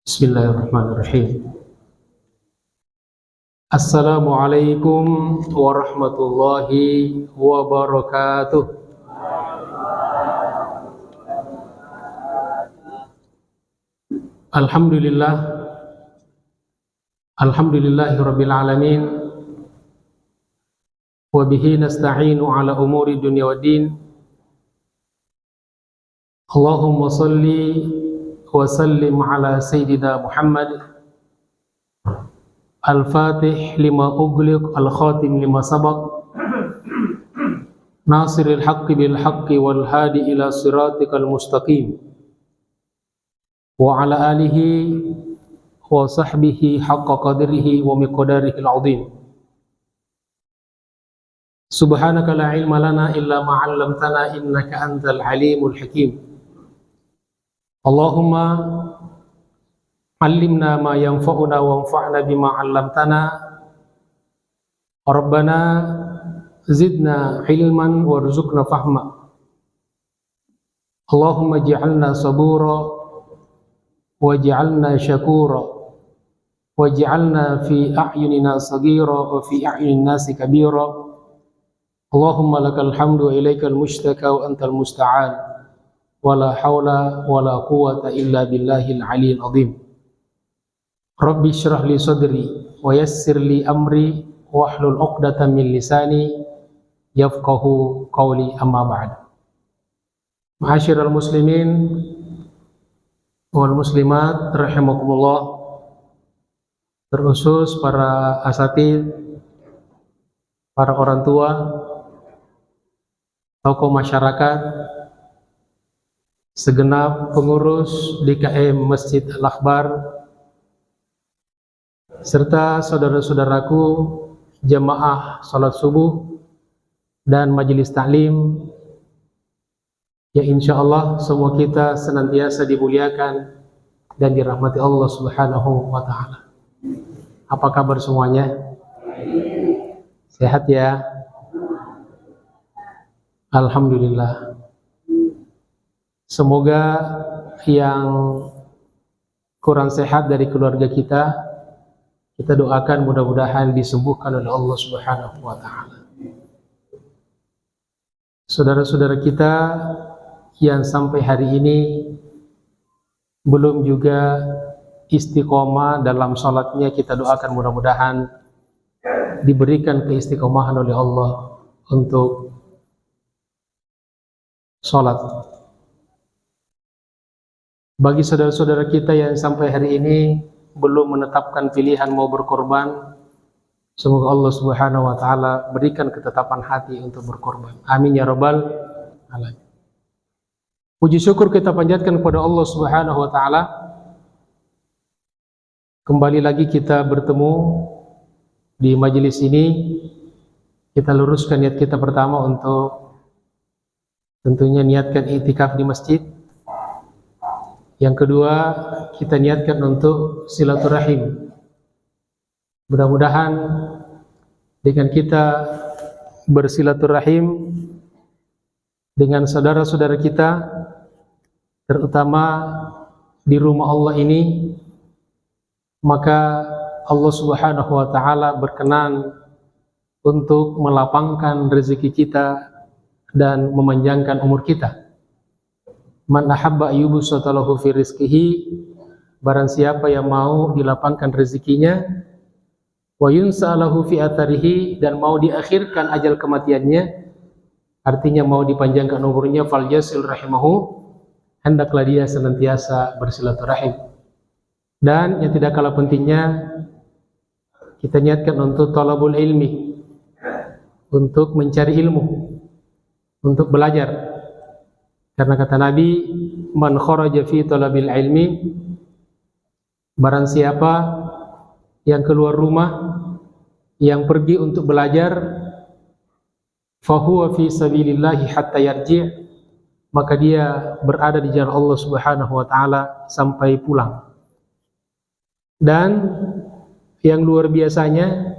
Bismillahirrahmanirrahim. Assalamualaikum warahmatullahi wabarakatuh. Alhamdulillah, alhamdulillahirabbil alamin. Wa bihi nasta'inu ala umuri dunya waddin. Allahumma salli wa sallim ala sayyidina Muhammad al-fatih lima ughliq al-khatim lima sabaq nasiril haqqi bil haqqi wal hadi ila siratikal mustaqim wa ala alihi wa sahbihi haqqa qadrihi wa miqdarihi al-azim. Subhanaka la ilma lana illa ma 'allamtana innaka antal alimul hakim. Allahumma allimna ma yanfa'una wanfa'na bima 'allamtana. Rabbana zidna ilman warzuqna fahma. Allahumma ij'alna sabura waj'alna syakura waj'alna fi a'yunina saghira wa fi a'yunin nasi kabira. Allahumma lakal hamdu wa ilaikal mushtaka wa antal musta'an. Wala haula wala quwata illa billahil aliyyil azim. Rabbi shrah li sadri wa yassir li amri wahlul 'uqdatam min lisani yafqahu qawli, amma ba'd. Ma'asyiral muslimin wal muslimat rahimakumullah, terusus para asatidz, para orang tua, tokoh masyarakat, segenap pengurus DKM Masjid Al-Akbar, serta saudara-saudaraku jamaah salat subuh dan majelis taklim, ya insyaallah semua kita senantiasa dimuliakan dan dirahmati Allah Subhanahu wa taala. Apa kabar semuanya? Sehat ya? Alhamdulillah. Semoga yang kurang sehat dari keluarga kita doakan mudah-mudahan disembuhkan oleh Allah Subhanahu wa taala. Saudara-saudara kita yang sampai hari ini belum juga istiqomah dalam salatnya, kita doakan mudah-mudahan diberikan keistiqomahan oleh Allah untuk salat. Bagi saudara-saudara kita yang sampai hari ini belum menetapkan pilihan mau berkorban, semoga Allah Subhanahu wa taala berikan ketetapan hati untuk berkorban. Amin ya rabbal alamin. Puji syukur kita panjatkan kepada Allah Subhanahu wa taala. Kembali lagi kita bertemu di majelis ini. Kita luruskan niat kita pertama untuk tentunya niatkan i'tikaf di masjid. Yang kedua, kita niatkan untuk silaturahim. Mudah-mudahan dengan kita bersilaturahim dengan saudara-saudara kita, terutama di rumah Allah ini, maka Allah Subhanahu wa taala berkenan untuk melapangkan rezeki kita dan memanjangkan umur kita. Man ahabba ayyubsata lahu fi rizqihi, barang siapa yang mau dilapangkan rezekinya, wa yunsa lahu fi atharihi, dan mau diakhirkan ajal kematiannya, artinya mau dipanjangkan umurnya, falyasil rahimahu, hendaklah dia senantiasa bersilaturahim. Dan yang tidak kalah pentingnya, kita niatkan untuk talabul ilmi, untuk mencari ilmu, untuk belajar. Karena kata Nabi, man kharaja fi talabil ilmi, barang siapa yang keluar rumah, yang pergi untuk belajar, fahuwa fi sabilillahi hatta yarji', maka dia berada di jalan Allah Subhanahu wa taala sampai pulang. Dan yang luar biasanya,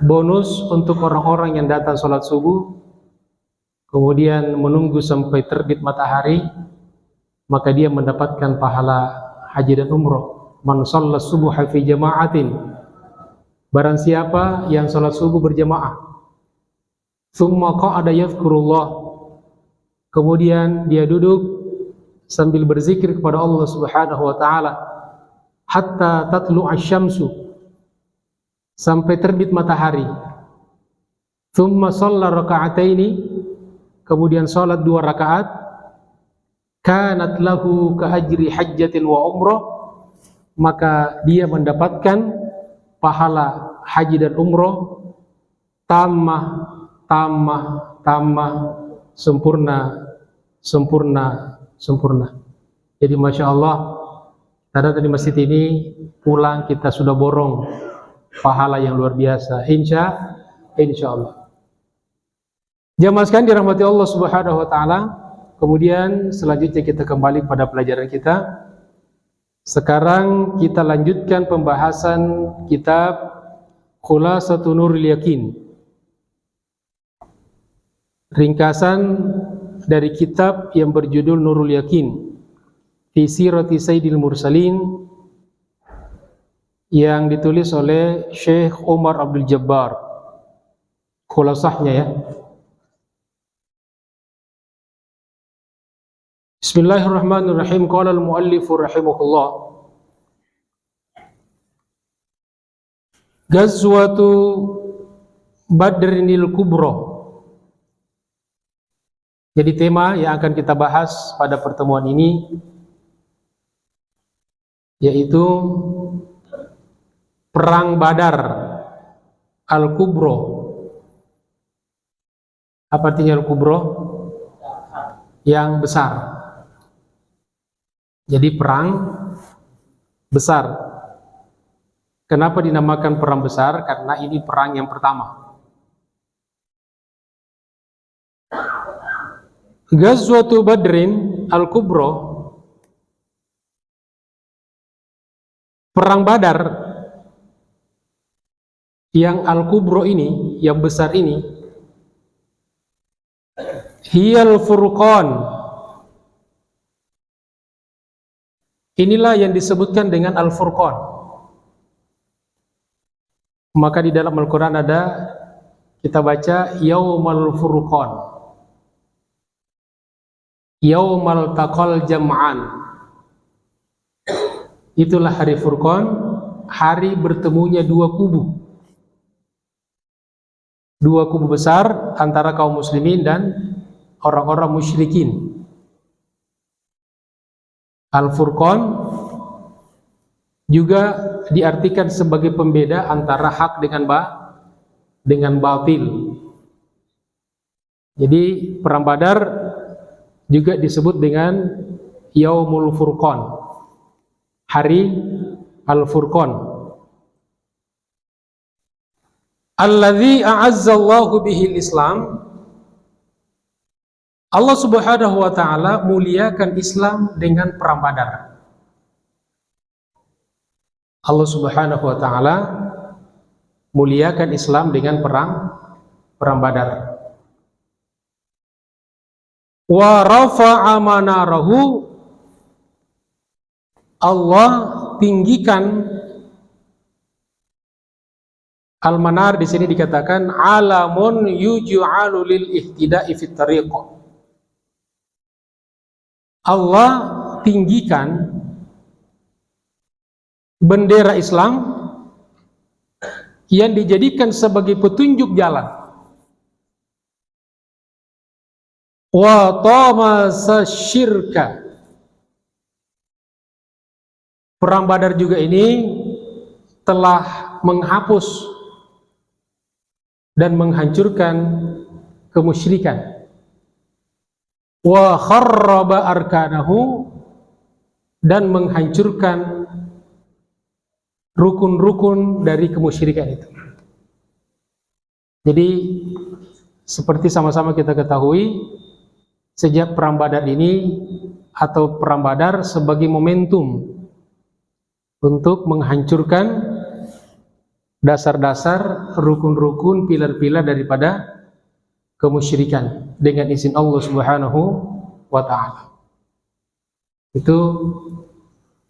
bonus untuk orang-orang yang datang sholat subuh kemudian menunggu sampai terbit matahari, maka dia mendapatkan pahala haji dan umroh. Man shalla subuha fi jama'atin, barang siapa yang salat subuh berjamaah, thumma qa'ada yadhkurullah, kemudian dia duduk sambil berzikir kepada Allah Subhanahu wa taala, hatta tatlu'a syamsu, sampai terbit matahari. Thumma shalla raka'ataini, kemudian salat 2 rakaat, kanat lahu ka ajri hajjatin wa umrah, maka dia mendapatkan pahala haji dan umroh tamah, sempurna. Jadi Masya Allah, tadi masjid ini pulang kita sudah borong pahala yang luar biasa, insya Allah. Jamaah sekalian dirahmati Allah Subhanahu wa taala. Kemudian selanjutnya kita kembali pada pelajaran kita. Sekarang kita lanjutkan pembahasan kitab Khulasatun Nurul Yakin, ringkasan dari kitab yang berjudul Nurul Yakin fi Sirati Sayyidil Mursalin, yang ditulis oleh Syekh Umar Abdul Jabbar. Khulasahnya ya. Bismillahirrahmanirrahim. Qala al-muallif rahimahullah, Ghazwatu Badrinil Kubra. Jadi tema yang akan kita bahas pada pertemuan ini yaitu Perang Badar Al-Kubra. Apa artinya Al-Kubra? Yang besar. Jadi perang besar. Kenapa dinamakan perang besar? Karena ini perang yang pertama. Ghazwatu Badrin Al-Kubra, perang Badar yang Al-Kubra ini, yang besar ini, hiyal furqan, inilah yang disebutkan dengan Al-Furqan. Maka di dalam Al-Quran ada, kita baca Yaumal Furqan, Yaumal Taqal Jam'an. Itulah hari Furqan, hari bertemunya 2 kubu. 2 kubu besar antara kaum muslimin dan orang-orang musyrikin. Al-Furqan juga diartikan sebagai pembeda antara hak dengan batil. Jadi perang Badar juga disebut dengan Yaumul Furqan, hari Al-Furqan. Alladzi a'azzallahu bihil Islam, Allah Subhanahu wa taala muliakan Islam dengan perang Badar. Allah Subhanahu wa taala muliakan Islam dengan perang Badar. Wa rafa'a manarahu, Allah tinggikan. Al-manar di sini dikatakan alamun yuj'alu lil ihtida'i fit tariq. Allah tinggikan bendera Islam yang dijadikan sebagai petunjuk jalan. Wa tamasa syirka. Perang Badar juga ini telah menghapus dan menghancurkan kemusyrikan. Wa kharraba arkanahu, dan menghancurkan rukun-rukun dari kemusyrikan itu. Jadi seperti sama-sama kita ketahui, sejak perang Badar ini atau perang Badar sebagai momentum untuk menghancurkan dasar-dasar, rukun-rukun, pilar-pilar daripada kemusyrikan dengan izin Allah Subhanahu wa taala. Itu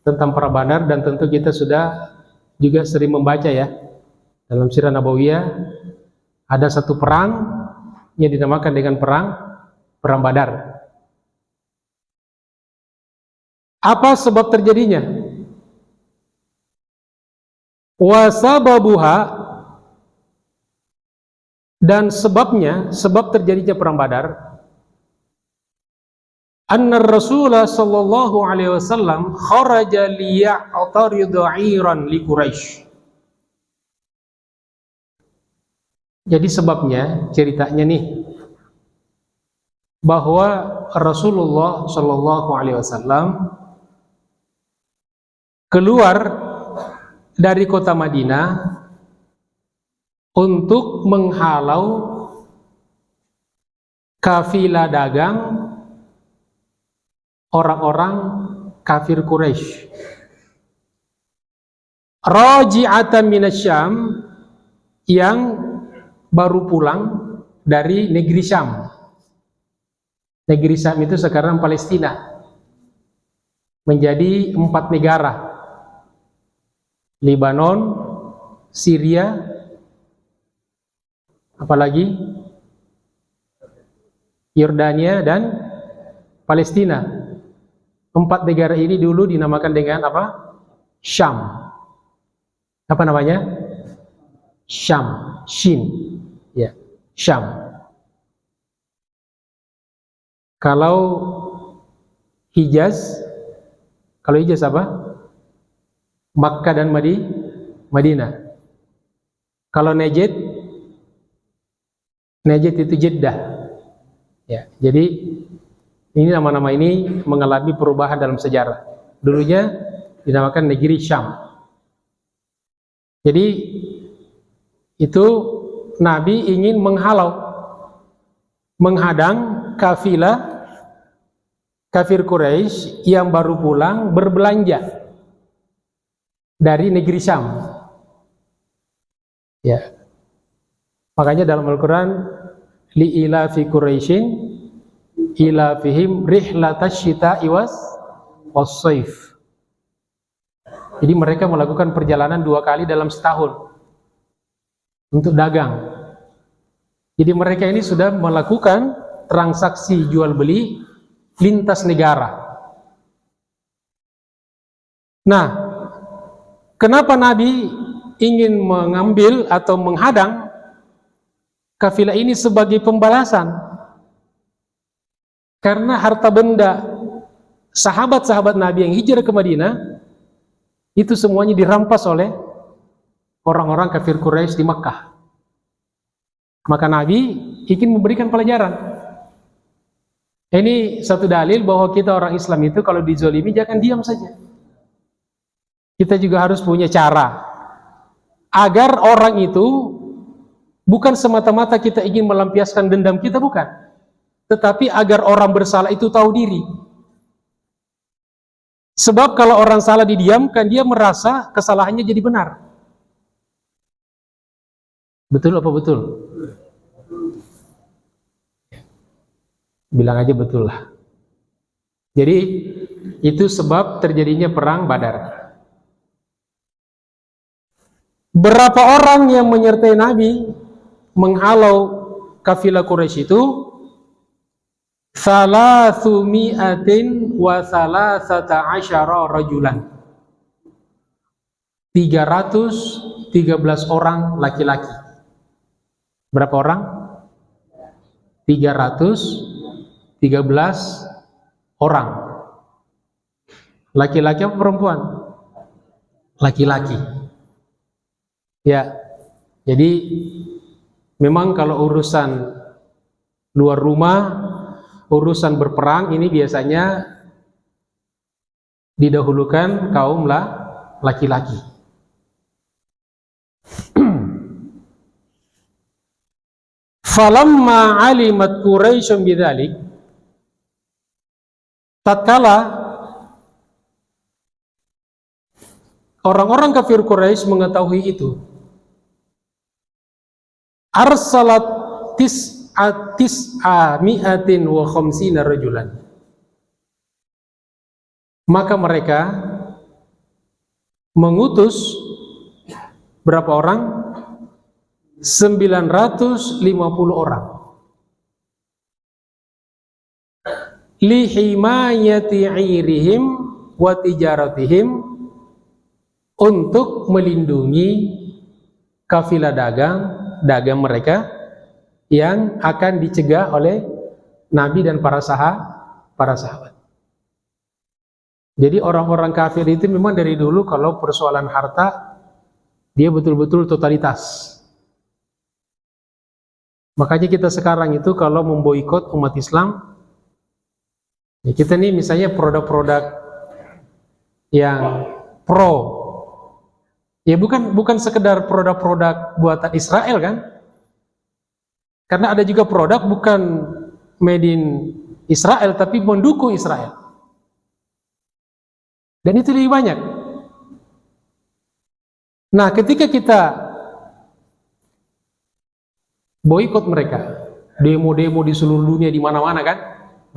tentang perang Badar, dan tentu kita sudah juga sering membaca ya dalam Sirah Nabawiyah ada satu perang yang dinamakan dengan perang Badar. Apa sebab terjadinya? Wasababuha, dan sebabnya, sebab terjadinya perang Badar, anna Rasulullah sallallahu alaihi wasallam kharaja liya'taridu 'iran li Quraisy. Jadi sebabnya, ceritanya nih, bahwa Rasulullah sallallahu alaihi wasallam keluar dari kota Madinah untuk menghalau kafilah dagang orang-orang kafir Quraisy. Raji'atan minasyam, yang baru pulang dari negeri Syam. Negeri Syam itu sekarang Palestina. Menjadi 4 negara. Libanon, Syria, apalagi Yordania dan Palestina. 4 negara ini dulu dinamakan dengan apa? Syam. Apa namanya? Syam, Shin. Ya, Syam. Kalau Hijaz apa? Makkah dan Madinah. Kalau Najd itu Jeddah. Ya, jadi ini nama-nama ini mengalami perubahan dalam sejarah. Dulunya dinamakan negeri Syam. Jadi itu Nabi ingin menghadang kafilah kafir Quraisy yang baru pulang berbelanja dari negeri Syam. Ya. Makanya dalam Al-Qur'an li ilafi Quraisyin ilafihim rihlatash syita'i was-shaif. Jadi mereka melakukan perjalanan 2 kali dalam setahun untuk dagang. Jadi mereka ini sudah melakukan transaksi jual beli lintas negara. Nah, kenapa Nabi ingin mengambil atau menghadang kafilah ini sebagai pembalasan? Karena harta benda sahabat-sahabat Nabi yang hijrah ke Madinah itu semuanya dirampas oleh orang-orang kafir Quraisy di Makkah. Maka Nabi ingin memberikan pelajaran. Ini satu dalil bahwa kita orang Islam itu kalau dizolimi jangan diam saja. Kita juga harus punya cara agar orang itu bukan semata-mata kita ingin melampiaskan dendam kita, bukan, tetapi agar orang bersalah itu tahu diri. Sebab kalau orang salah didiamkan, dia merasa kesalahannya jadi benar. Betul apa betul? Bilang aja betul lah. Jadi itu sebab terjadinya perang Badar. Berapa orang yang menyertai Nabi menghalau kafilah Quraisy itu? 313 rajulan. 313 orang laki-laki. Berapa orang? 313 orang. Laki-laki apa perempuan? Laki-laki. Ya. Jadi memang kalau urusan luar rumah, urusan berperang ini biasanya didahulukan kaum laki-laki. Falamma alimat Quraisyun bidzalik, tatkala orang-orang kafir Quraisy mengetahui itu, arsalat tis'ami'atin wa khamsina rajulan, maka mereka mengutus berapa orang? 950 orang. Li himayati 'irihim wa tijaratihim, untuk melindungi kafilah dagang mereka yang akan dicegah oleh Nabi dan para sahabat. Jadi orang-orang kafir itu memang dari dulu kalau persoalan harta dia betul-betul totalitas. Makanya kita sekarang itu kalau memboikot umat Islam, ya kita nih misalnya produk-produk yang pro, ya bukan sekedar produk-produk buatan Israel kan, karena ada juga produk bukan made in Israel tapi mendukung Israel, dan itu lebih banyak. Nah, ketika kita boikot mereka, demo-demo di seluruh dunia di mana-mana kan,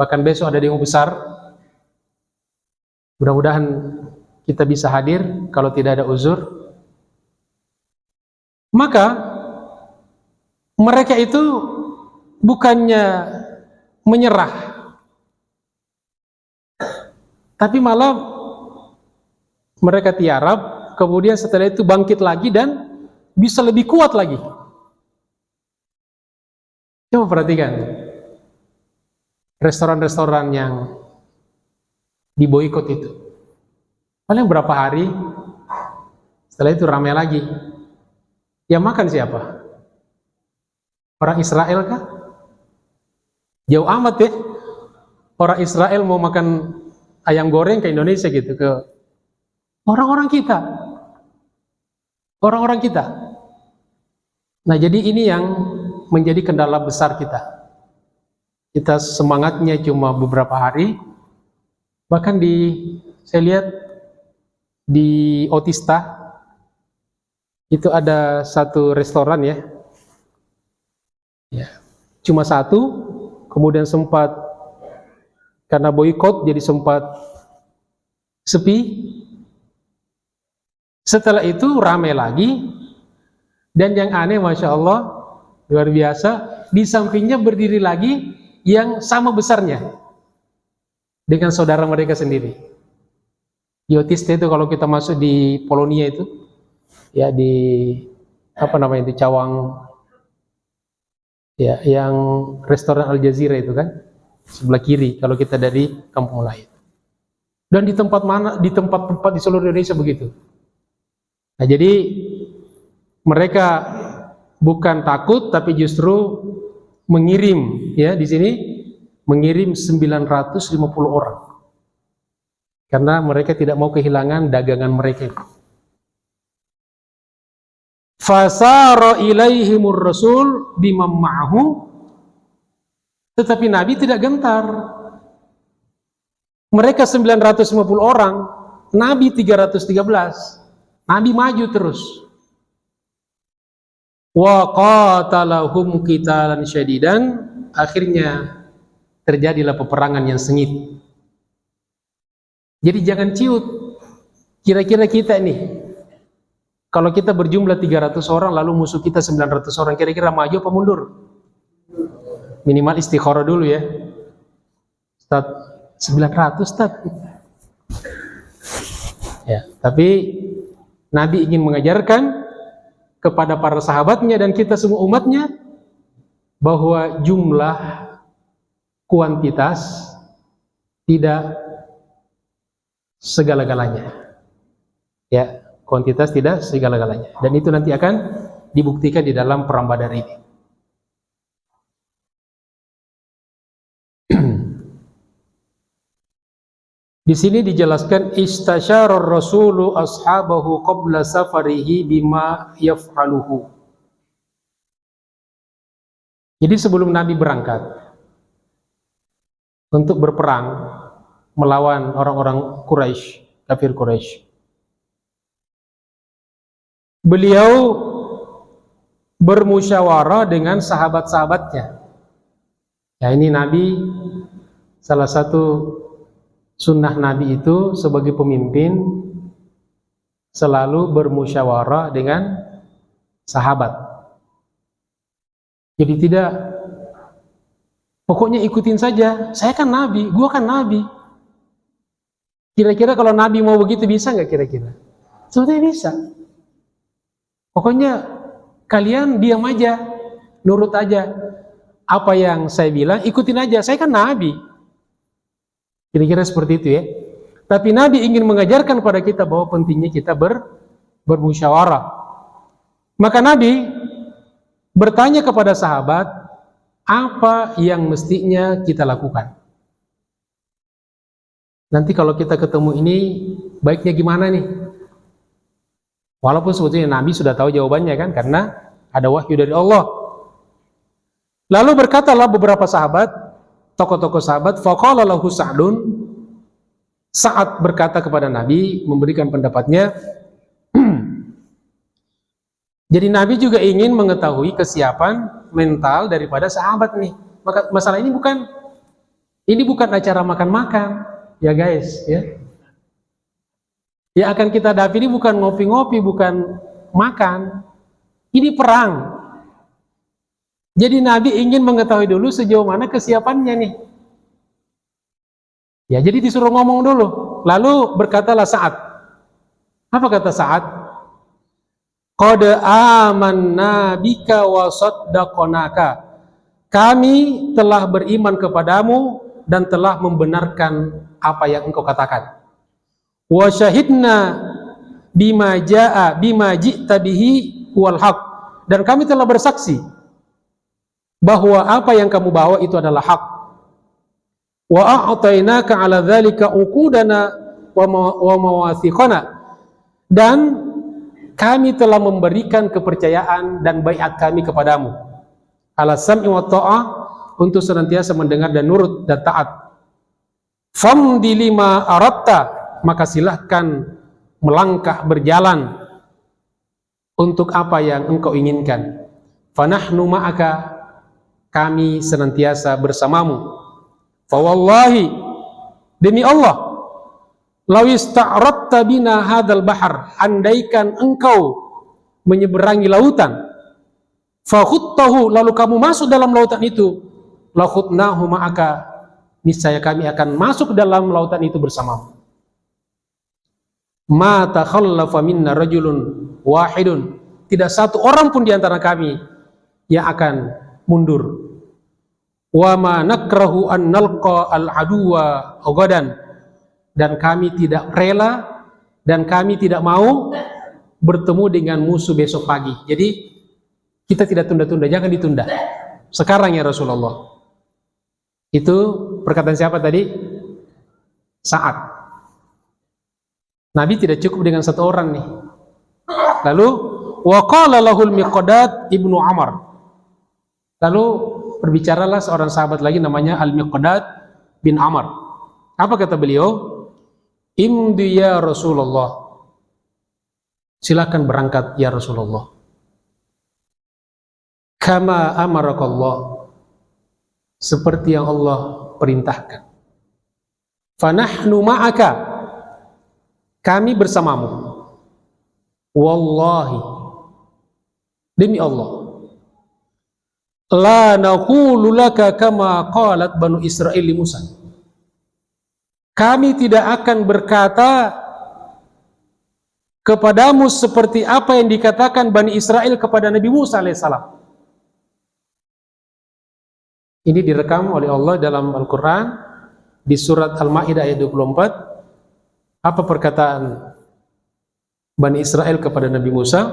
bahkan besok ada demo besar, mudah-mudahan kita bisa hadir kalau tidak ada uzur. Maka mereka itu bukannya menyerah, tapi malah mereka tiarap, kemudian setelah itu bangkit lagi dan bisa lebih kuat lagi. Coba perhatikan restoran-restoran yang diboikot itu, paling berapa hari setelah itu ramai lagi. Yang makan siapa? Orang Israel kah? Jauh amat ya. Orang Israel mau makan ayam goreng ke Indonesia gitu, ke orang-orang kita. Orang-orang kita. Nah, jadi ini yang menjadi kendala besar kita. Kita semangatnya cuma beberapa hari. Bahkan saya lihat di Otista itu ada satu restoran ya, cuma satu, kemudian sempat karena boikot jadi sempat sepi. Setelah itu ramai lagi, dan yang aneh, Masya Allah, luar biasa, di sampingnya berdiri lagi yang sama besarnya dengan saudara mereka sendiri. Di Otista itu kalau kita masuk di Polonia itu, ya di apa namanya itu, Cawang ya, yang restoran Al Jazeera itu kan sebelah kiri kalau kita dari kampung lain. Dan di tempat-tempat di seluruh Indonesia begitu. Nah, jadi mereka bukan takut tapi justru mengirim, ya di sini mengirim 950 orang karena mereka tidak mau kehilangan dagangan mereka. Fasara ilaihimur rasul bimam ma'ahu, tetapi Nabi tidak gentar. Mereka 950 orang, Nabi 313. Nabi maju terus. Wa qatalahum qitalan syadidan, akhirnya terjadilah peperangan yang sengit. Jadi jangan ciut. Kira-kira kita nih, kalau kita berjumlah 300 orang lalu musuh kita 900 orang, kira-kira maju apa mundur? Minimal istikharah dulu ya. Ustaz, 900 Ustaz. Ya, tapi Nabi ingin mengajarkan kepada para sahabatnya dan kita semua umatnya bahwa jumlah kuantitas tidak segala-galanya. Ya, kuantitas tidak segala-galanya. Dan itu nanti akan dibuktikan di dalam perang Badar ini. Di sini dijelaskan istasyara ar-rasulu ashabahu qabla safarihi bima yaf'aluhu. Jadi sebelum Nabi berangkat untuk berperang melawan orang-orang Quraisy, kafir Quraisy, beliau bermusyawarah dengan sahabat-sahabatnya. Ya, ini Nabi, salah satu sunnah Nabi itu sebagai pemimpin selalu bermusyawarah dengan sahabat. Jadi tidak, pokoknya ikutin saja, saya kan nabi, gua kan nabi. Kira-kira kalau nabi mau begitu bisa nggak kira-kira? Sebetulnya bisa. Pokoknya kalian diam aja, nurut aja. Apa yang saya bilang, ikutin aja, saya kan nabi. Kira-kira seperti itu ya. Tapi Nabi ingin mengajarkan pada kita bahwa pentingnya kita bermusyawarah. Maka Nabi bertanya kepada sahabat, apa yang mestinya kita lakukan? Nanti kalau kita ketemu ini, baiknya gimana nih? Walaupun sebetulnya Nabi sudah tahu jawabannya kan, karena ada wahyu dari Allah. Lalu berkatalah beberapa sahabat, tokoh-tokoh sahabat, faqala lahu Sa'dun, Sa'ad berkata kepada Nabi, memberikan pendapatnya. Jadi Nabi juga ingin mengetahui kesiapan mental daripada sahabat nih. Maka masalah ini bukan acara makan-makan, ya guys, ya. Yang akan kita hadapi ini bukan ngopi-ngopi, bukan makan. Ini perang. Jadi Nabi ingin mengetahui dulu sejauh mana kesiapannya nih. Ya, jadi disuruh ngomong dulu. Lalu berkatalah Sa'ad. Apa kata Sa'ad? Qad amanna bika wa saddaqnaka. Kami telah beriman kepadamu dan telah membenarkan apa yang engkau katakan. Wa syahidna bima ji'ta bihi wal haq. Dan kami telah bersaksi bahwa apa yang kamu bawa itu adalah hak. Wa a'tainaka 'ala dzalika uqudana wa mawathiqana. Dan kami telah memberikan kepercayaan dan baiat kami kepadamu. Ala sam'i wa ta'ah, untuk senantiasa mendengar dan nurut dan taat. Famdi lima aratta, maka silahkan melangkah berjalan untuk apa yang engkau inginkan. Fanahnu ma'aka, kami senantiasa bersamamu. Fawallahi, demi Allah, lawis ta'ratta bina hadal bahar, andaikan engkau menyeberangi lautan, fakhuttahu, lalu kamu masuk dalam lautan itu, lakhutnahu ma'aka, niscaya kami akan masuk dalam lautan itu bersamamu. Ma takhallafa minna rajulun wahidun, tidak satu orang pun di antara kami yang akan mundur. Wa ma nakrahu an nalqa al-aduwa ghadan, dan kami tidak rela dan kami tidak mau bertemu dengan musuh besok pagi. Jadi kita tidak tunda-tunda, jangan ditunda. Sekarang ya Rasulullah. Itu perkataan siapa tadi? Sa'ad. Nabi tidak cukup dengan satu orang nih. Lalu wa qala lahul Miqdad ibnu Amr. Lalu berbicaralah seorang sahabat lagi namanya Al-Miqdad bin Amr. Apa kata beliau? Imdi ya Rasulullah, silakan berangkat ya Rasulullah. Kama amarakallah, seperti yang Allah perintahkan. Fanahnu ma'aka, kami bersamamu. Wallahi, demi Allah, la naqulu laka kama qalat Banu Israil li Musa. Kami tidak akan berkata kepadamu seperti apa yang dikatakan Bani Israel kepada Nabi Musa alaihissalam. Ini direkam oleh Allah dalam Al-Quran di surat Al-Ma'idah ayat 24. Apa perkataan Bani Israel kepada Nabi Musa?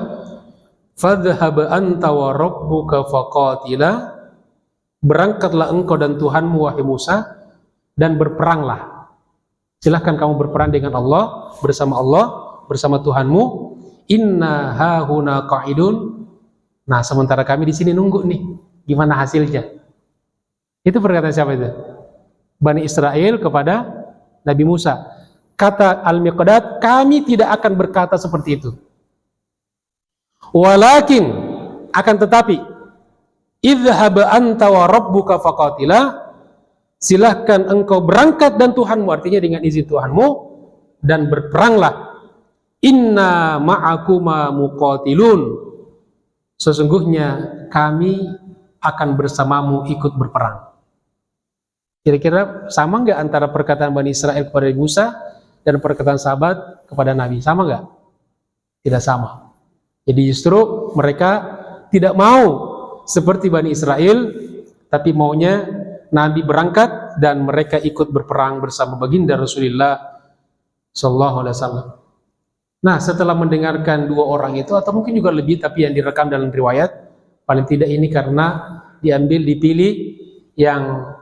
Fadhhab anta wa rabbuka faqatila, berangkatlah engkau dan Tuhanmu wahai Musa, dan berperanglah. Silahkan kamu berperang dengan Allah, bersama Tuhanmu. Inna hahuna qa'idun. Nah, sementara kami di sini nunggu nih, gimana hasilnya? Itu perkataan siapa itu? Bani Israel kepada Nabi Musa. Kata Al-Miqdad, kami tidak akan berkata seperti itu. Walakin, akan tetapi, idhhab anta wa rabbuka faqatila, silahkan engkau berangkat dan Tuhanmu, artinya dengan izin Tuhanmu, dan berperanglah. inna ma'akuma muqatilun, sesungguhnya kami akan bersamamu ikut berperang. Kira-kira sama nggak antara perkataan Bani Israel kepada Musa dan perkataan sahabat kepada Nabi? Sama nggak? Tidak sama. Jadi justru mereka tidak mau seperti Bani Israel, tapi maunya Nabi berangkat dan mereka ikut berperang bersama baginda Rasulullah Sallallahu Alaihi Wasallam. Nah, setelah mendengarkan dua orang itu, atau mungkin juga lebih, tapi yang direkam dalam riwayat, paling tidak ini karena dipilih yang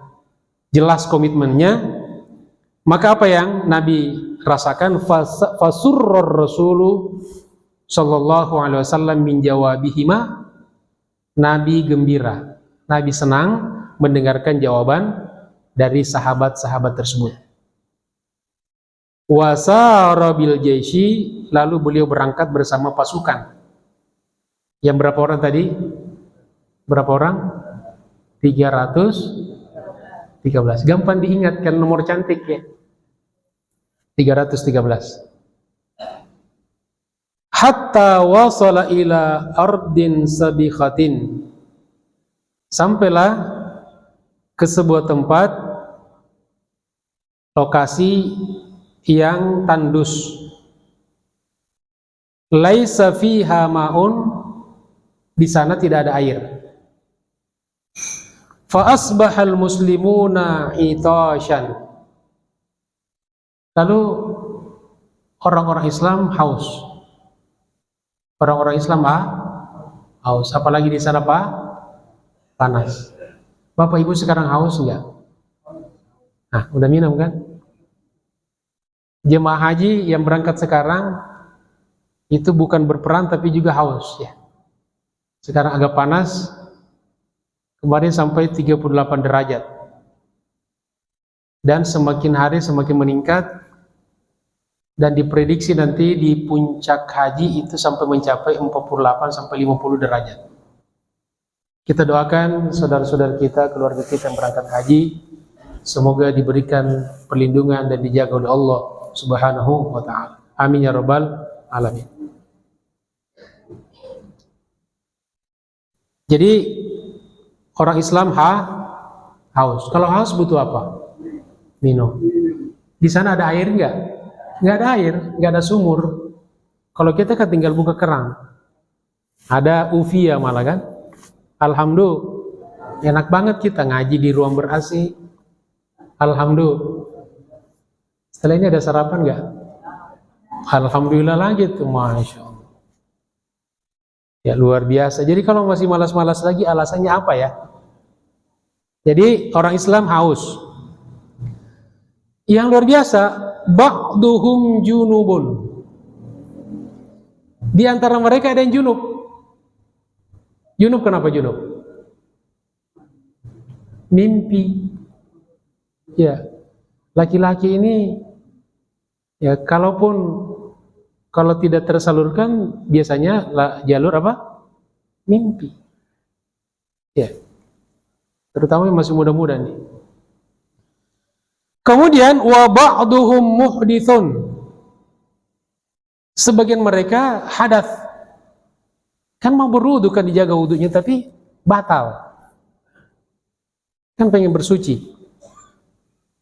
jelas komitmennya, maka apa yang Nabi rasakan? Fasurrar Rasulu Sallallahu Alaihi Wasallam min jawabihima, Nabi gembira, Nabi senang mendengarkan jawaban dari sahabat-sahabat tersebut. Wasara bil jaisi, lalu beliau berangkat bersama pasukan. Yang berapa orang tadi? Berapa orang? 313. Gampang diingatkan, nomor cantik ya. 313. Hatta wasala ila ardin sabikhatin, sampailah ke sebuah tempat, lokasi yang tandus. Laisa fiha ma'un, di sana tidak ada air. Fa asbahal muslimuna itashan, lalu orang-orang Islam haus. Orang-orang Islam haus, apalagi di sana panas. Bapak Ibu sekarang haus enggak? Nah, udah minum kan? Jemaah haji yang berangkat sekarang itu bukan berperang tapi juga haus ya. Sekarang agak panas. Kemarin sampai 38 derajat. Dan semakin hari semakin meningkat, dan diprediksi nanti di puncak haji itu sampai mencapai 48 sampai 50 derajat. Kita doakan saudara-saudara kita, keluarga kita yang berangkat haji, semoga diberikan perlindungan dan dijaga oleh Allah Subhanahu wa ta'ala. Amin ya rabbal alamin. Jadi orang Islam haus. Kalau haus butuh apa? Minum. Di sana ada air enggak? Enggak ada air, enggak ada sumur. Kalau kita kan tinggal buka keran. Ada uvia malah kan? Alhamdulillah, enak banget kita ngaji di ruang ber-AC. Alhamdulillah. Setelah ini ada sarapan enggak? Alhamdulillah lagi tuh, Masya Allah. Ya luar biasa. Jadi kalau masih malas-malas lagi, alasannya apa ya? Jadi orang Islam haus. Yang luar biasa, ba'duhum junubun. Di antara mereka ada yang junub. Junub kenapa junub? Mimpi. Ya, laki-laki ini ya kalau tidak tersalurkan biasanya jalur apa? Mimpi. Ya. Terutama yang masih muda-muda nih. Kemudian wa ba'duhum muhdithun. Sebagian mereka hadas. Kan mau berwudu, kan dijaga wudunya tapi batal. Kan pengen bersuci.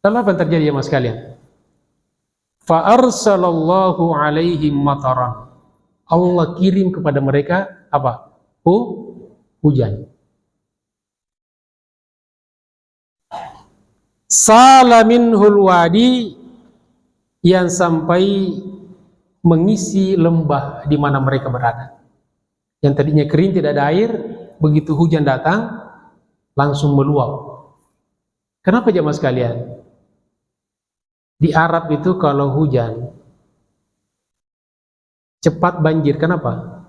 Lalu apa yang terjadi ya mas kalian? Fa arsalallahu alaihim mataran. Allah kirim kepada mereka apa? Hujan. Salaminhul wadi, yang sampai mengisi lembah di mana mereka berada. Yang tadinya kering tidak ada air, begitu hujan datang langsung meluap. Kenapa jemaah sekalian? Di Arab itu kalau hujan cepat banjir. Kenapa?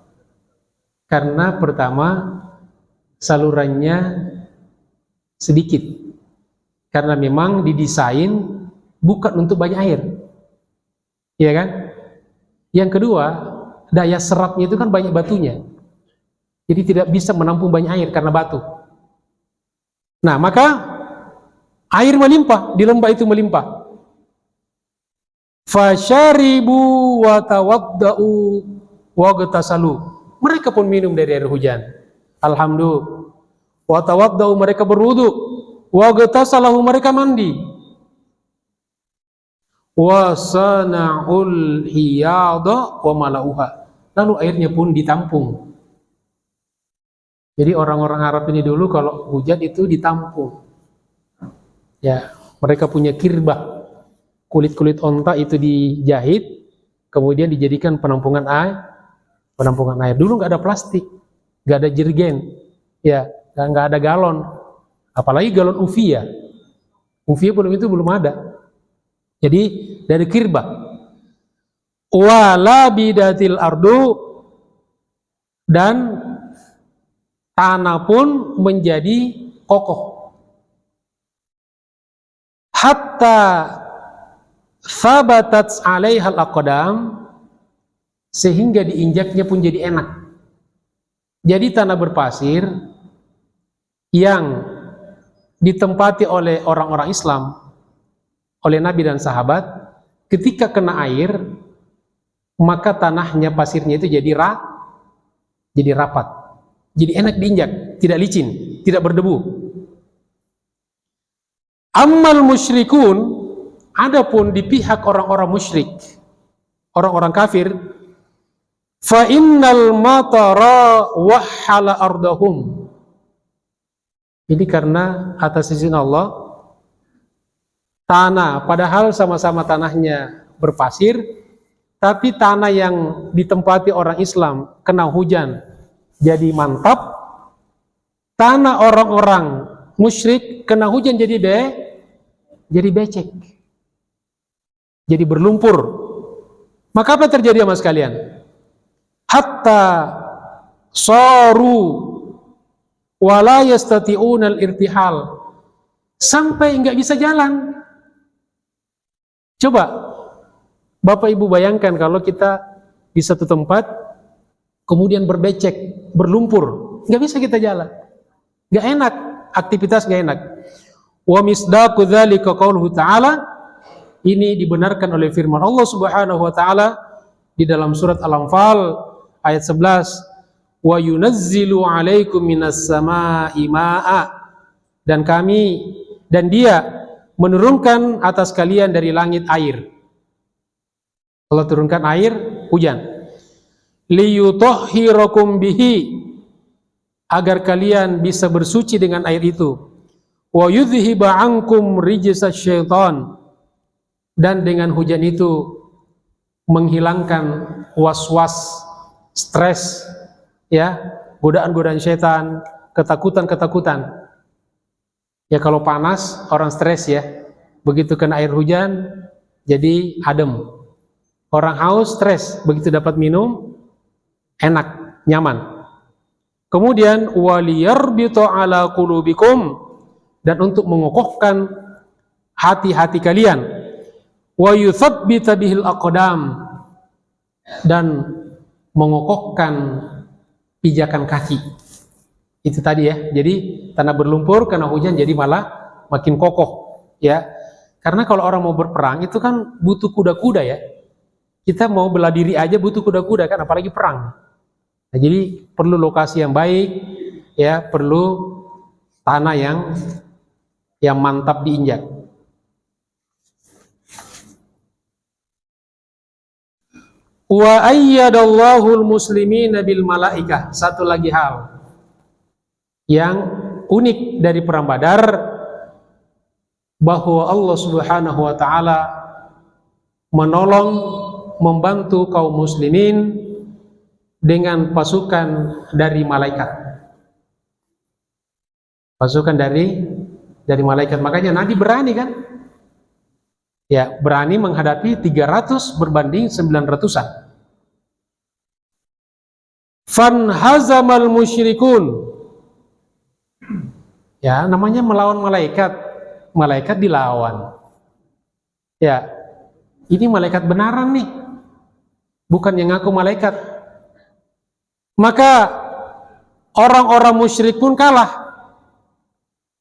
Karena pertama salurannya sedikit. Karena memang didesain bukan untuk banyak air. Iya kan? Yang kedua, daya serapnya itu kan banyak batunya. Jadi tidak bisa menampung banyak air karena batu. Nah, maka air melimpah, di lembah itu melimpah. Fasyaribu wa tawadda'u wa gtasalu. Mereka pun minum dari air hujan. Alhamdulillah. Wa tawadda'u, mereka berwudu. Wa gtasalahu, mereka mandi. Wa sana'ul hiyada wa malauha. Lalu airnya pun ditampung. Jadi orang-orang Arab ini dulu kalau hujan itu ditampung. Ya, mereka punya kirbah. Kulit-kulit onta itu dijahit, kemudian dijadikan penampungan air. Penampungan air. Dulu nggak ada plastik, nggak ada jerigen, ya, nggak ada galon. Apalagi galon Uvia. Uvia belum ada. Jadi dari kirbah. Wala bidatil ardu, dan tanah pun menjadi kokoh. Hatta thabatat 'alaiha al-aqdam, sehingga diinjaknya pun jadi enak. Jadi tanah berpasir yang ditempati oleh orang-orang Islam, oleh Nabi dan sahabat, ketika kena air, maka tanahnya, pasirnya itu jadi rapat, jadi enak diinjak, tidak licin, tidak berdebu. Ammal musyrikun, adapun di pihak orang-orang musyrik, orang-orang kafir, fa innal matara wahhala ardahum. Ini karena atas izin Allah, tanah, padahal sama-sama tanahnya berpasir, tapi tanah yang ditempati orang Islam kena hujan jadi mantap, tanah orang-orang musyrik kena hujan jadi becek, jadi berlumpur. Maka apa terjadi sama sekalian? Hatta saru wala yastati'una al-irtihal, sampai nggak bisa jalan. Coba Bapak Ibu bayangkan kalau kita di satu tempat kemudian berbecek, berlumpur, nggak bisa kita jalan, nggak enak, aktivitas nggak enak. Wa misdaqu dzalika qauluhu ta'ala, ini dibenarkan oleh firman Allah Subhanahu wa taala di dalam surat Al-Anfal ayat 11, wa yunazzilu 'alaikum minas samaa'i maa'a, dan dia menurunkan atas kalian dari langit air. Allah turunkan air, hujan. Liyutahhirakum bihi, agar kalian bisa bersuci dengan air itu. Wa yudhhiba 'ankum rijsasy syaitan, dan dengan hujan itu menghilangkan was-was, stres, ya, godaan-godaan syaitan, ketakutan-ketakutan. Ya kalau panas orang stres ya, begitu kena air hujan jadi adem. Orang haus stres, begitu dapat minum enak, nyaman. Kemudian waliyarbita ala qulubikum, dan untuk mengokohkan hati-hati kalian, wa yuthabbita bihil aqdam, dan mengokohkan pijakan kaki. Itu tadi ya. Jadi tanah berlumpur karena hujan jadi malah makin kokoh, ya. Karena kalau orang mau berperang itu kan butuh kuda-kuda ya. Kita mau bela diri aja butuh kuda-kuda kan, apalagi perang. Nah, jadi perlu lokasi yang baik, ya, perlu tanah yang mantap diinjak. Wa ayyadallahu al-muslimina bil malaikah. Satu lagi hal yang unik dari perang Badar, bahwa Allah Subhanahu wa taala menolong, membantu kaum muslimin dengan pasukan dari malaikat. Pasukan dari malaikat. Makanya Nabi berani kan? Ya, berani menghadapi 300 berbanding 900-an. Fanhazamal musyrikun. Ya, namanya melawan malaikat. Malaikat dilawan. Ya, ini malaikat benaran nih, bukan yang ngaku malaikat. Maka orang-orang musyrik pun kalah,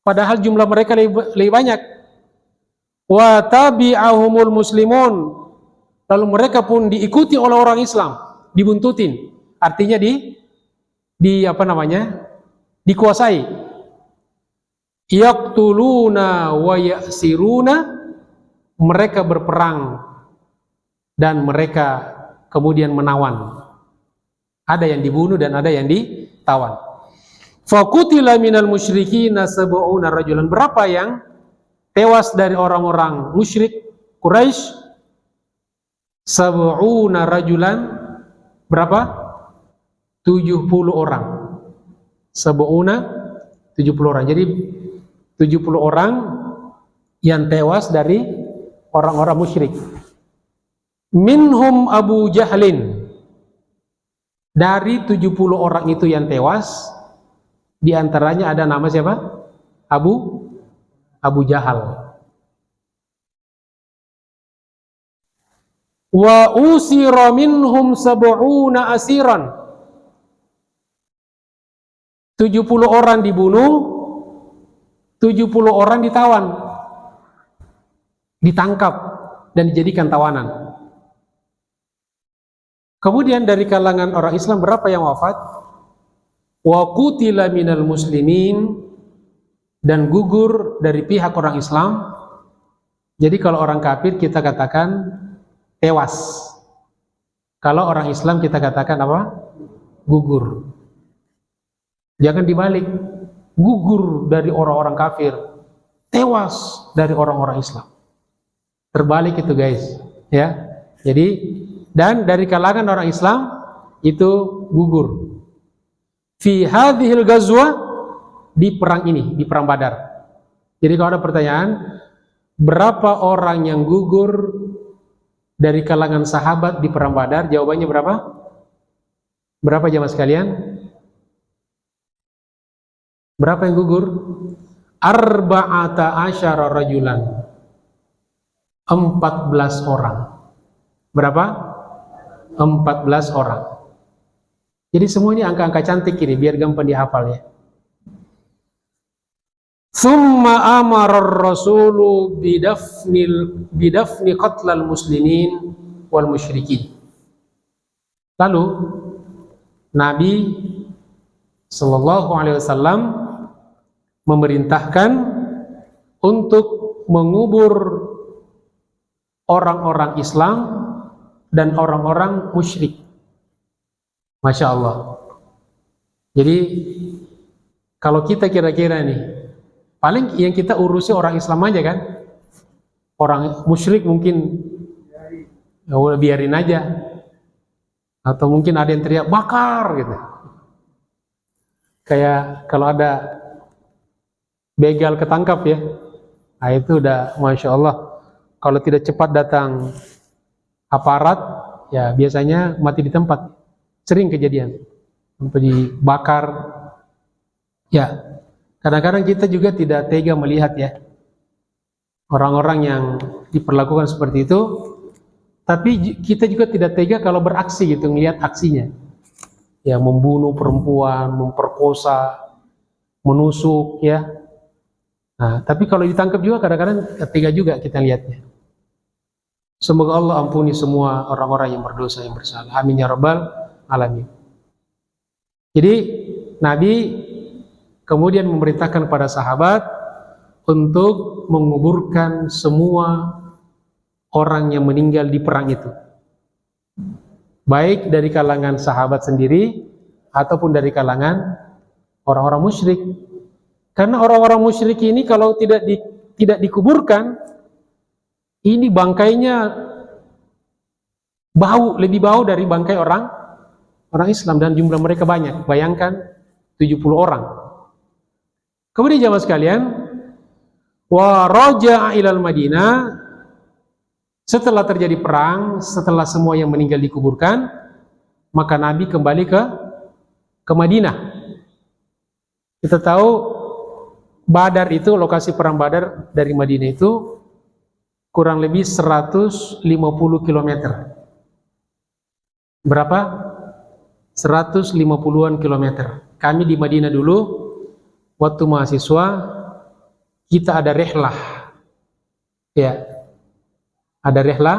padahal jumlah mereka lebih banyak. Wa tabi'ahumul muslimun, lalu mereka pun diikuti oleh orang Islam, dibuntutin, artinya dikuasai. Yaqtuluna wa ya'siruna, mereka berperang dan mereka kemudian menawan. Ada yang dibunuh dan ada yang ditawan. Faqutila minal musyrikina sab'una rajulan. Berapa yang tewas dari orang-orang musyrik Quraisy? Sab'una rajulan. Berapa? 70 orang. Sab'una 70 orang. Jadi 70 orang yang tewas dari orang-orang musyrik. Minhum Abu Jahlin. Dari 70 orang itu yang tewas, di antaranya ada nama siapa? Abu Jahal. Wa usira minhum sab'una asiran. 70 orang dibunuh, 70 orang ditawan, ditangkap dan dijadikan tawanan. Kemudian dari kalangan orang Islam berapa yang wafat? Wa qutila minal muslimin, dan gugur dari pihak orang Islam. Jadi kalau orang kafir kita katakan tewas. Kalau orang Islam kita katakan apa? Gugur. Jangan dibalik. Gugur dari orang-orang kafir, tewas dari orang-orang Islam. Terbalik itu guys, ya. Jadi dan dari kalangan orang Islam itu gugur. Fi hadhil ghazwa, di perang ini, di perang Badar. Jadi kalau ada pertanyaan, berapa orang yang gugur dari kalangan sahabat di perang Badar? Jawabannya berapa? Berapa jamaah sekalian? Berapa yang gugur? Arba'ata asyara rajulan. 14 orang. Berapa? 14 orang. Jadi semua ini angka-angka cantik ini, biar gampang dihafal ya. Thumma amara ar-rasulu bidafni qatlal muslimin wal musyrikin. Lalu Nabi sallallahu alaihi wasallam memerintahkan untuk mengubur orang-orang Islam dan orang-orang musyrik. Masya Allah. Jadi kalau kita kira-kira nih, paling yang kita urusi orang Islam aja kan. Orang musyrik mungkin ya udah biarin aja. Atau mungkin ada yang teriak bakar gitu. Kayak kalau ada begal ketangkap ya, nah itu udah Masya Allah. Kalau tidak cepat datang aparat, ya biasanya mati di tempat. Sering kejadian sampai dibakar. Ya, kadang-kadang kita juga tidak tega melihat ya orang-orang yang diperlakukan seperti itu. Tapi kita juga tidak tega kalau beraksi gitu, ngelihat aksinya. Ya, membunuh perempuan, memperkosa, menusuk ya. Nah, tapi kalau ditangkap juga kadang-kadang tega juga kita lihatnya. Semoga Allah ampuni semua orang-orang yang berdosa, yang bersalah. Amin ya rabbal alamin. Jadi Nabi kemudian memerintahkan kepada sahabat untuk menguburkan semua orang yang meninggal di perang itu, baik dari kalangan sahabat sendiri ataupun dari kalangan orang-orang musyrik. Karena orang-orang musyrik ini kalau tidak dikuburkan, ini bangkainya lebih bau dari bangkai orang Islam, dan jumlah mereka banyak. Bayangkan 70 orang. Kemudian jamaah sekalian, wa raja'a ilal Madinah, setelah terjadi perang, setelah semua yang meninggal dikuburkan, maka Nabi kembali ke Madinah. Kita tahu Badar itu, lokasi perang Badar dari Madinah itu kurang lebih 150 km. Berapa? 150-an kilometer. Kami di Madinah dulu, waktu mahasiswa, kita ada rihlah. Ya, ada rihlah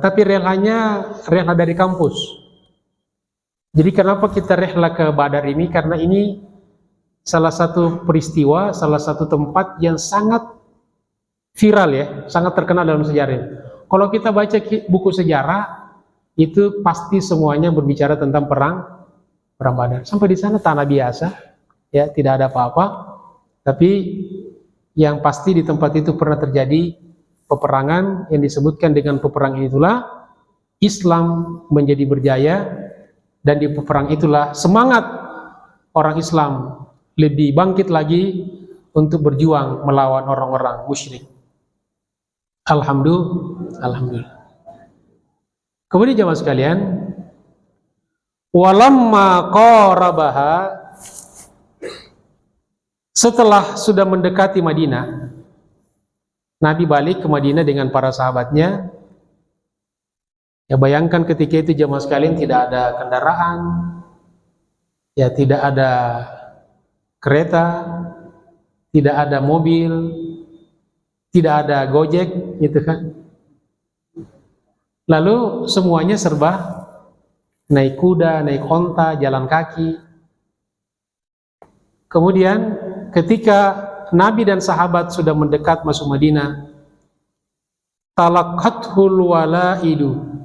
Tapi rehla dari kampus. Jadi kenapa kita rehla ke Badar ini? Karena ini salah satu peristiwa, salah satu tempat yang sangat viral ya, sangat terkenal dalam sejarah. Kalau kita baca buku sejarah, itu pasti semuanya berbicara tentang perang Badar. Sampai di sana tanah biasa, ya tidak ada apa-apa. Tapi yang pasti di tempat itu pernah terjadi peperangan yang disebutkan dengan peperangan itulah Islam menjadi berjaya, dan di peperang itulah semangat orang Islam lebih bangkit lagi untuk berjuang melawan orang-orang musyrik. Alhamdulillah. Kemudian jemaah sekalian, walamma qarabaha, setelah sudah mendekati Madinah, Nabi balik ke Madinah dengan para sahabatnya. Ya bayangkan ketika itu jemaah sekalian tidak ada kendaraan, ya tidak ada kereta, tidak ada mobil, tidak ada Gojek, gitu kan. Lalu semuanya serba naik kuda, naik onta, jalan kaki. Kemudian ketika Nabi dan sahabat sudah mendekat masuk Madinah, talaqathul walaidu,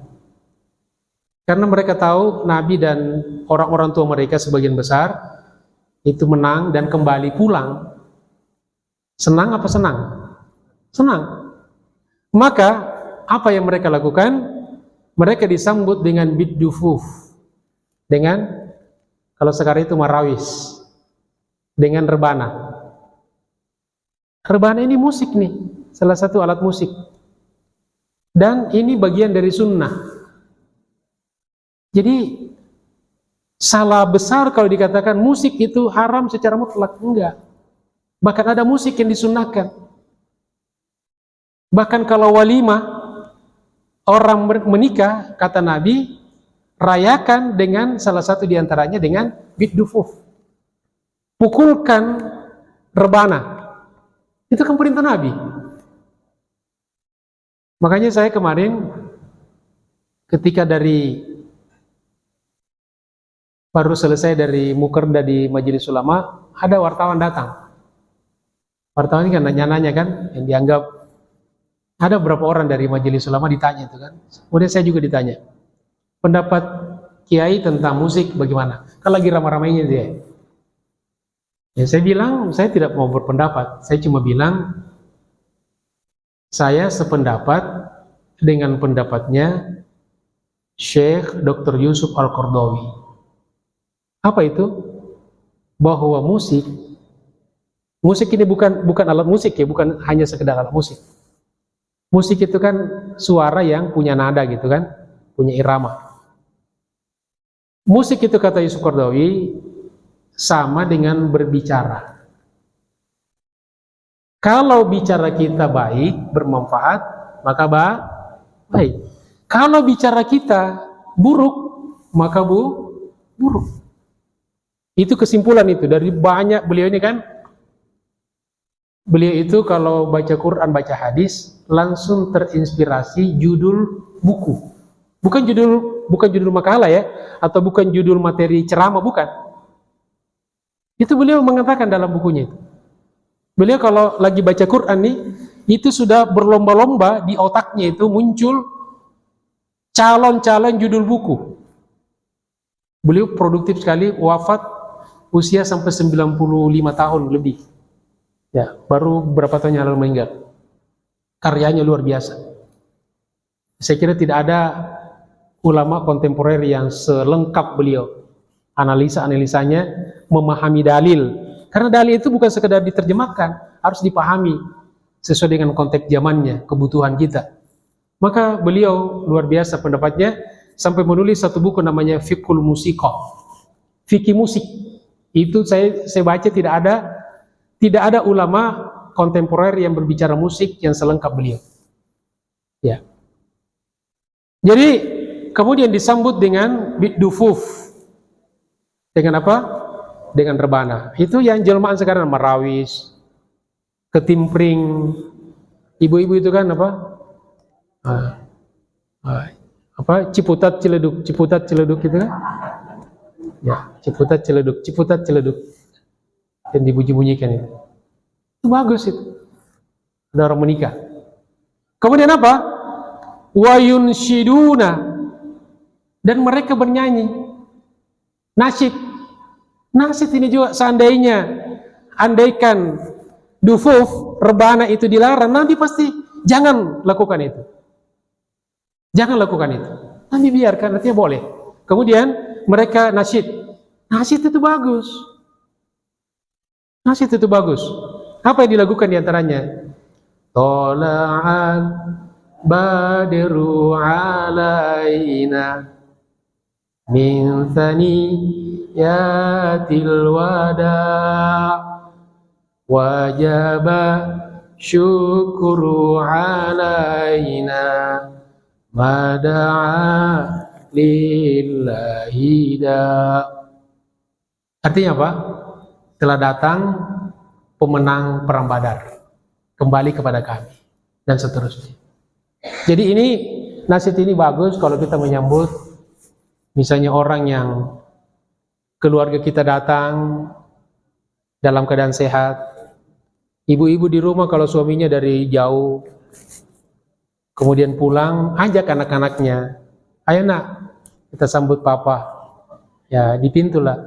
karena mereka tahu Nabi dan orang-orang tua mereka sebagian besar itu menang dan kembali pulang. Senang apa senang? Senang. Maka apa yang mereka lakukan? Mereka disambut dengan biddufuf, dengan, kalau sekarang itu marawis, dengan rebana. Rebana ini musik nih, salah satu alat musik. Dan ini bagian dari sunnah. Jadi salah besar kalau dikatakan musik itu haram secara mutlak, enggak. Bahkan ada musik yang disunnahkan. Bahkan kalau walimah, orang menikah, kata Nabi, rayakan dengan salah satu diantaranya dengan biddufuf. Pukulkan rebana. Itu kan perintah Nabi. Makanya saya kemarin ketika baru selesai dari mukerda di Majelis Ulama, ada wartawan datang. Wartawan ini kan nanya-nanya kan, yang dianggap ada beberapa orang dari Majelis Ulama ditanya itu kan. Kemudian saya juga ditanya, pendapat Kiai tentang musik bagaimana? Kan lagi ramai-ramainya dia. Ya saya bilang, saya tidak mau berpendapat. Saya cuma bilang, saya sependapat dengan pendapatnya Syekh Dr. Yusuf Al-Qardawi. Apa itu? Bahwa musik ini bukan alat musik ya, bukan hanya sekedar alat musik. Musik itu kan suara yang punya nada gitu kan, punya irama. Musik itu kata Yusuf Qardawi sama dengan berbicara. Kalau bicara kita baik, bermanfaat, maka baik. Kalau bicara kita buruk, maka buruk. Itu kesimpulan itu dari banyak beliau ini kan. Beliau itu kalau baca Quran, baca hadis, langsung terinspirasi judul buku. Bukan judul makalah ya, atau bukan judul materi ceramah, bukan. Itu beliau mengatakan dalam bukunya itu. Beliau kalau lagi baca Quran nih, itu sudah berlomba-lomba di otaknya itu muncul calon-calon judul buku. Beliau produktif sekali, wafat usia sampai 95 tahun lebih. Ya, baru berapa tahun yang lalu meninggal. Karyanya luar biasa. Saya kira tidak ada ulama kontemporer yang selengkap beliau. Analisa-analisanya, memahami dalil. Karena dalil itu bukan sekedar diterjemahkan, harus dipahami sesuai dengan konteks zamannya, kebutuhan kita. Maka beliau luar biasa pendapatnya, sampai menulis satu buku namanya Fiqhul Musiqah. Fikih musik. Itu saya baca tidak ada ulama kontemporer yang berbicara musik yang selengkap beliau. Ya. Jadi kemudian disambut dengan biddufuf. Dengan apa? Dengan rebana. Itu yang jelmaan sekarang marawis, ketimpring. Ibu-ibu itu kan apa? apa Ciputat Ciledug gitu kan? Ya, Ciputat Ciledug yang dibunyi-bunyikan itu. Itu bagus itu. Ada orang menikah. Kemudian apa? Wa yunshiduna, dan mereka bernyanyi nasyid. Nasyid ini juga seandainya, andaikan dufuf rebana itu dilarang, Nabi pasti jangan lakukan itu. Jangan lakukan itu. Nabi biarkan, artinya boleh. Kemudian mereka nasyid. Nasyid itu bagus. Nasyid itu bagus. Apa yang dilakukan diantaranya? Tola'an badru alaina min thaniyatil wada' wajaba syukru alaina mada'a lillahi da. Artinya apa? Telah datang pemenang perang Badar, kembali kepada kami, dan seterusnya. Jadi ini nasihat ini bagus kalau kita menyambut misalnya orang yang keluarga kita datang dalam keadaan sehat. Ibu-ibu di rumah kalau suaminya dari jauh kemudian pulang, ajak anak-anaknya, ayo nak kita sambut papa. Ya di pintu lah.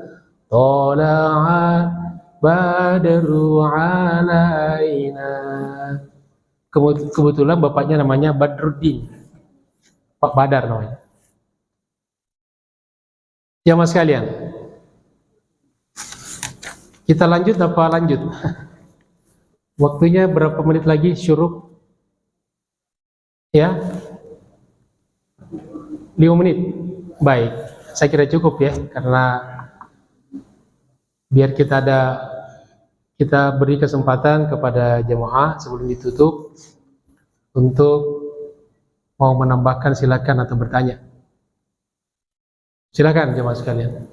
Tola'a badru alaina. Kebetulan bapaknya namanya Badruddin, Pak Badar namanya. Ya mas sekalian, kita lanjut apa lanjut? Waktunya berapa menit lagi syuruk? Ya, 5 menit. Baik, saya kira cukup ya, karena biar kita beri kesempatan kepada jemaah sebelum ditutup untuk mau menambahkan, silakan, atau bertanya. Silakan jemaah sekalian.